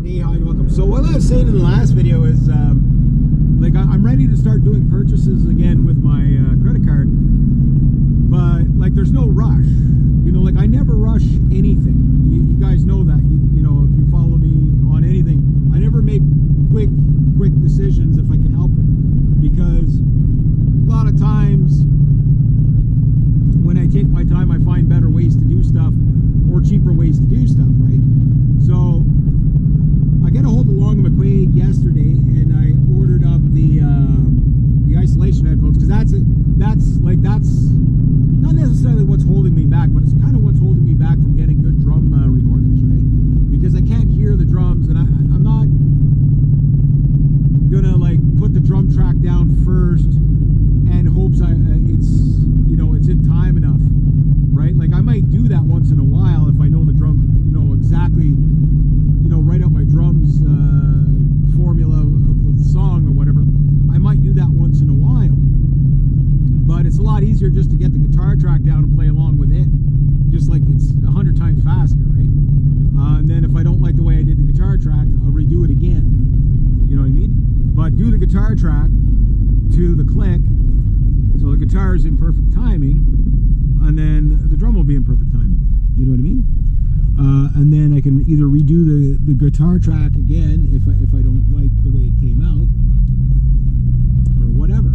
Hey, hi, and welcome. So what I was saying in the last video is, like, I'm ready to start doing purchases again with my credit card, but like, there's no rush. You know, like, I never rush anything. You guys know that. You know, if you follow me on anything, I never make quick decisions if I can help it, because a lot of times when I take my time, I find better ways to do stuff or cheaper ways to do stuff, right? So I got a hold of Long & McQuaid yesterday, and I ordered up the isolation headphones, because that's not necessarily what's holding me back, but it's kind of what's holding me back from getting good drum recordings, right? Because I can't hear the drums, and I'm not gonna like put the drum track down first and hopes it's in time enough, right? Like, I might do that once in a while if I know the drum, exactly, write out my drums formula of the song or whatever. I might do that once in a while, but it's a lot easier just to get the guitar track down and play along with it. Just like, it's 100 times faster, right? And then if I don't like the way I did the guitar track, I'll redo it again. You know what I mean? But do the guitar track to the click, so the guitar is in perfect timing, and then the drum will be in perfect timing. You know what I mean? And then I can either redo the guitar track again if I don't like the way it came out, or whatever.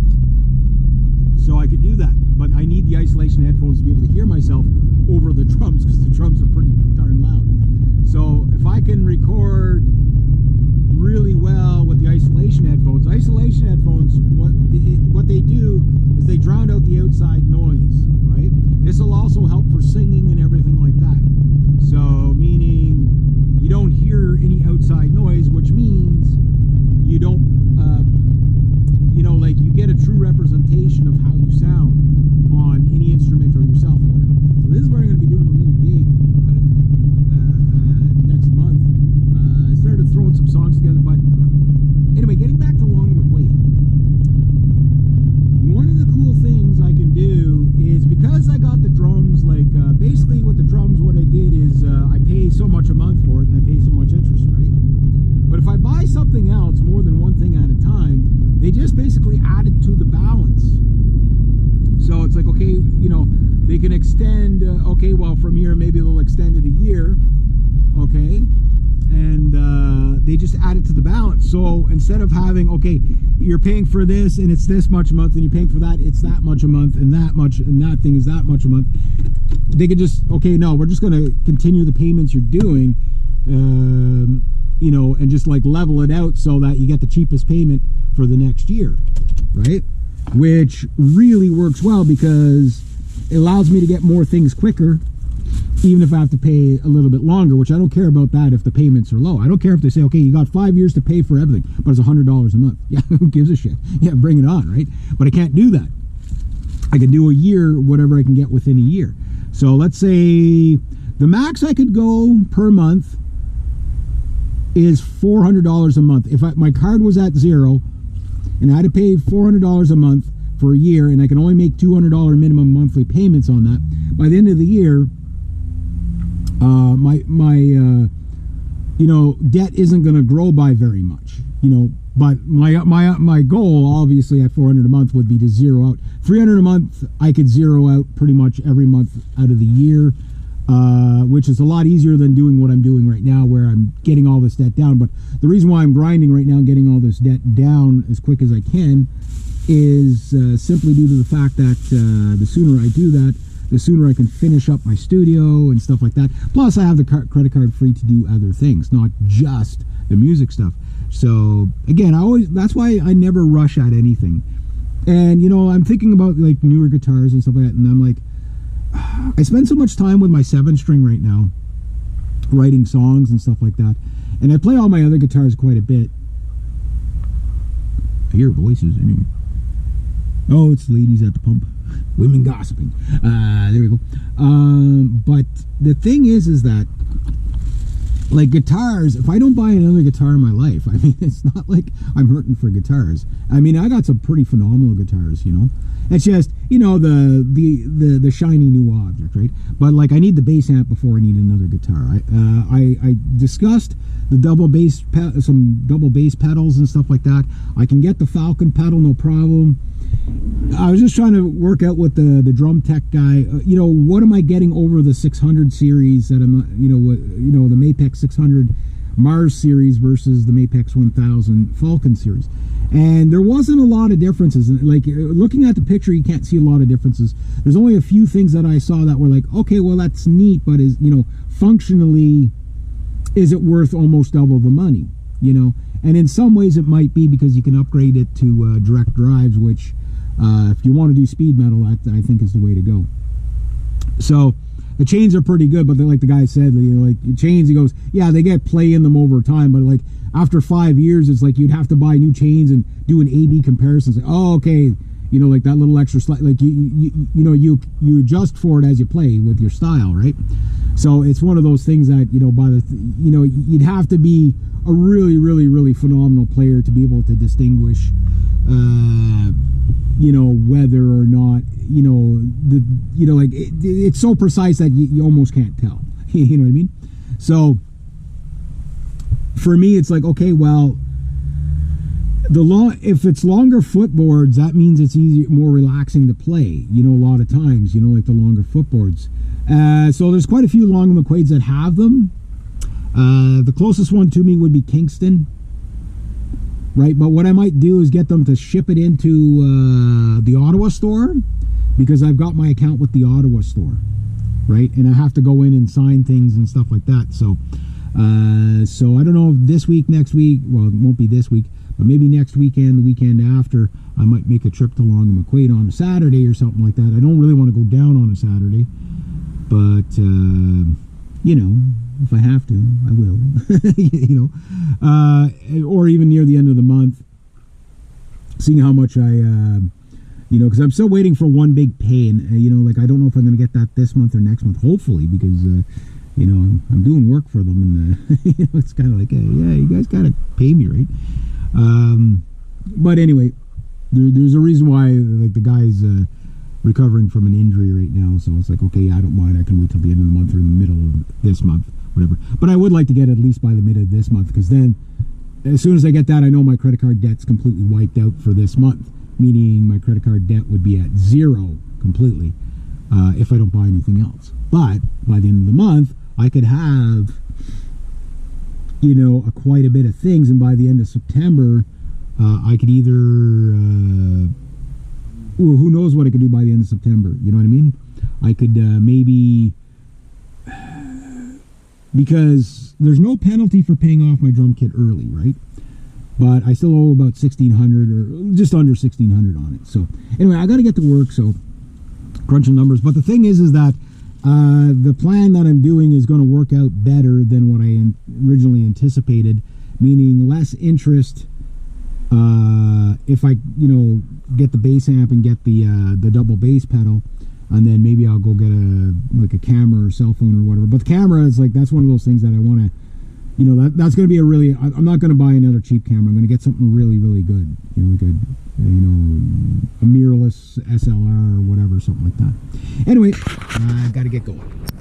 So I could do that, but I need the isolation headphones to be able to hear myself over the drums, because the drums are pretty darn loud. So if I can record really well with the isolation headphones, what they do is they drown out the outside noise, right? This will also help for singing and everything like that. So meaning you don't hear any outside noise, which means you don't, like, you get a true representation of how you sound on any instrument or yourself or whatever. So this is where I'm going to be doing a little gig next month. I started throwing some songs together, but anyway, getting back to Long & McQuaid. One of the cool things I can do is, because I got the drums, like, basically with the drums, what I did is I pay so much a month for it, and I pay so much interest, right? But if I buy something else, more than one thing at a time, they just basically add it to the balance. So it's like, okay, they can extend, okay, well, from here, maybe they'll extend it a year, okay? And they just add it to the balance. So instead of having, okay, you're paying for this and it's this much a month, and you're paying for that, it's that much a month, and that much, and that thing is that much a month, they could just, okay, no, we're just going to continue the payments you're doing, and just like level it out so that you get the cheapest payment for the next year, right? Which really works well, because it allows me to get more things quicker, even if I have to pay a little bit longer, which I don't care about that if the payments are low. I don't care if they say, okay, you got 5 years to pay for everything, but it's $100 a month. Yeah, who gives a shit? Yeah, bring it on, right? But I can't do that. I can do a year, whatever I can get within a year. So let's say the max I could go per month is $400 a month. If my card was at zero and I had to pay $400 a month for a year, and I can only make $200 minimum monthly payments on that, by the end of the year, my debt isn't going to grow by very much, but my goal, obviously, at $400 a month would be to zero out. $300 a month, I could zero out pretty much every month out of the year, which is a lot easier than doing what I'm doing right now, where I'm getting all this debt down. But the reason why I'm grinding right now, getting all this debt down as quick as I can, is simply due to the fact that the sooner I do that, the sooner I can finish up my studio and stuff like that. Plus, I have the credit card free to do other things, not just the music stuff. So again, that's why I never rush at anything. And I'm thinking about like newer guitars and stuff like that, and I'm like, I spend so much time with my 7-string right now, writing songs and stuff like that, and I play all my other guitars quite a bit. I hear voices anyway. Oh, it's ladies at the pump, women gossiping. There we go. But the thing is that like guitars, if I don't buy another guitar in my life, I mean, it's not like I'm hurting for guitars. I mean, I got some pretty phenomenal guitars, you know. It's just, you know, the shiny new object, right? But like, I need the bass amp before I need another guitar. I discussed the some double bass pedals and stuff like that. I can get the Falcon pedal, no problem. I was just trying to work out with the drum tech guy. You know, what am I getting over the 600 series that I'm, the Mapex 600 Mars series versus the Mapex 1000 Falcon series? And there wasn't a lot of differences. Like, looking at the picture, you can't see a lot of differences. There's only a few things that I saw that were like, okay, well, that's neat, but is, you know, functionally, is it worth almost double the money, you know? And in some ways it might be, because you can upgrade it to direct drives, which if you want to do speed metal, that I think is the way to go. So the chains are pretty good, but like the guy said, you know, like chains, he goes, yeah, they get play in them over time, but like after 5 years, it's like you'd have to buy new chains and do an A/B comparison. Like, oh, okay, you know, like that little extra slide, like you adjust for it as you play with your style, right? So it's one of those things that, you know, you'd have to be a really, really, really phenomenal player to be able to distinguish, you know, whether or not, you know, like it's so precise that you almost can't tell. You know what I mean? So for me, it's like, okay, well, if it's longer footboards, that means it's easier, more relaxing to play, you know, a lot of times, you know, like the longer footboards. So there's quite a few Long & McQuades that have them. The closest one to me would be Kingston, right? But what I might do is get them to ship it into the Ottawa store, because I've got my account with the Ottawa store, right? And I have to go in and sign things and stuff like that. So so I don't know if this week, next week, well, it won't be this week, but maybe next weekend, the weekend after, I might make a trip to Long & McQuade on a Saturday or something like that. I don't really want to go down on a Saturday, but you know, if I have to, I will. You know, or even near the end of the month, seeing how much I, you know, because I'm still waiting for one big pay, and you know, like I don't know if I'm going to get that this month or next month. Hopefully, because you know, I'm doing work for them, and you know, it's kind of like, yeah, you guys gotta pay me, right? But anyway, there's a reason why, like, the guy's recovering from an injury right now, so it's like, okay, I don't mind, I can wait till the end of the month or in the middle of this month, whatever. But I would like to get at least by the middle of this month, because then as soon as I get that, I know my credit card debt's completely wiped out for this month, meaning my credit card debt would be at zero completely if I don't buy anything else. But by the end of the month, I could have, you know, quite a bit of things, and by the end of September, I could either, well, who knows what I could do by the end of September, you know what I mean? I could maybe, because there's no penalty for paying off my drum kit early, right? But I still owe about $1,600 or just under $1,600 on it. So anyway, I got to get to work, so crunching numbers. But the thing is that the plan that I'm doing is going to work out better than what I originally anticipated, meaning less interest if I, you know, get the bass amp and get the double bass pedal, and then maybe I'll go get a camera or cell phone or whatever. But the camera is like, that's one of those things that I want to, you know, that's going to be a really, I'm not going to buy another cheap camera. I'm going to get something really, really good, you know, like a mirrorless SLR or whatever, something like that. Anyway, I got to get going.